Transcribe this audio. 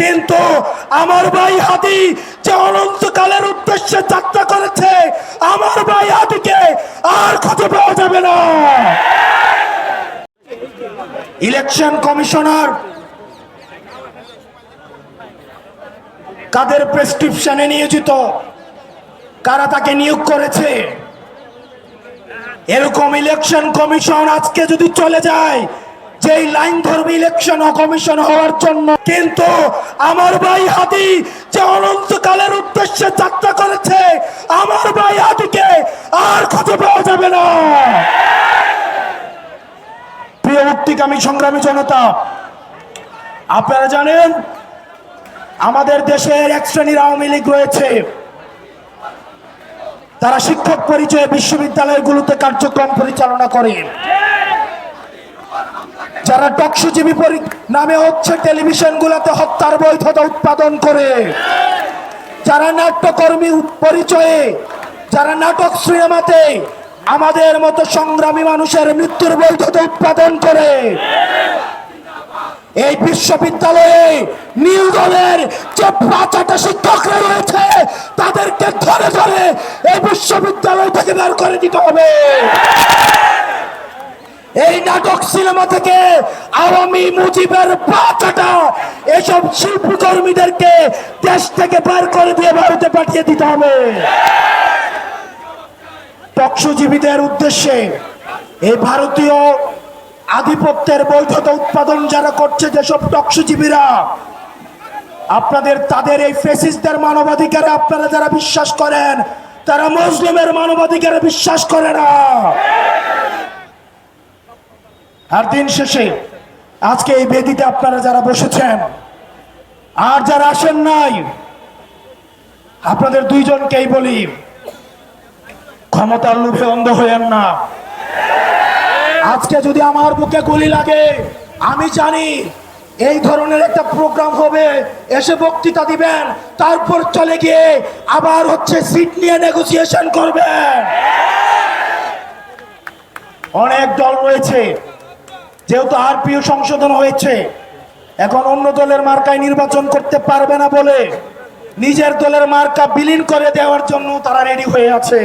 কিন্তু আমার ভাই হাদি যে অনন্তকালের উদ্দেশ্যে যাত্রা করেছে, আমার ভাই হাদিকে আর খুঁজে পাওয়া যাবে না। ইলেকশন কমিশনার কাদের প্রেসক্রিপশনে নিয়োজিত, কারা তাকে নিয়োগ করেছে? এরকম ইলেকশন কমিশন আজকে যদি চলে যায়, যেই লাইন ধরবে ইলেকশন কমিশন হওয়ার জন্য, কিন্তু আমার ভাই হাদি যে অনন্তকালের উদ্দেশ্যে যাত্রা করেছে, আমার ভাই হাদিকে আর খুঁজে পাওয়া যাবে না। প্রিয় মুক্তিকামী সংগ্রামী জনতা, আপনারা জানেন আমাদের দেশের এক শ্রেণীর আওয়ামী লীগ রয়েছে, তারা শিক্ষক পরিচয়ে বিশ্ববিদ্যালয়গুলোতে কার্যক্রম পরিচালনা করে, যারা টকশোজীবী নামে হচ্ছে টেলিভিশনগুলোতে হত্যার বৈধতা উৎপাদন করে, যারা নাট্যকর্মী পরিচয়ে, যারা নাটক সিনেমাতে আমাদের মতো সংগ্রামী মানুষের মৃত্যুর বৈধতা উৎপাদন করে, এই বিশ্ববিদ্যালয়ে নীল দলের যে ৫টা শিক্ষকরা রয়েছে তাদেরকে ধরে ধরে এই বিশ্ববিদ্যালয় থেকে বের করে দিতে হবে। এই নাটক সিনেমা থেকে আওয়ামী মুজিবের ৫টা এসব শিল্পকর্মীদেরকে দেশ থেকে বের করে দিয়ে ভারতে পাঠিয়ে দিতে হবে। টকশোজীবীদের উদ্দেশ্যে এই ভারতীয় আধিপত্যের বৈধতা উৎপাদন যারা করছে, যেসব টকশোজীবীরা, আপনাদের তাদের এই ফ্যাসিস্টদের মানবাধিকারে আপনারা যারা বিশ্বাস করেন, তারা মুসলিমের মানবাধিকারে বিশ্বাস করে না। আর দিন শেষে আজকে এই বেদিতে আপনারা যারা বসেছেন আর যারা আসেন নাই, আপনাদের দুইজনকেই বলি, ক্ষমতার লোভে অন্ধ হয়েন না। আজকে যদি আমার বুকে গুলি লাগে, আমি জানি এই ধরনের একটা প্রোগ্রাম হবে, এসে বক্তৃতা দিবেন, তারপর চলে গিয়ে আবার হচ্ছে সিট নিয়ে নেগোসিয়েশন করবেন। অনেক দল রয়েছে, যেহেতু আরপিও সংশোধন হয়েছে, এখন অন্য দলের মার্কায় নির্বাচন করতে পারবে না বলে নিজের দলের মার্কা বিলীন করে দেওয়ার জন্য তারা রেডি হয়ে আছে।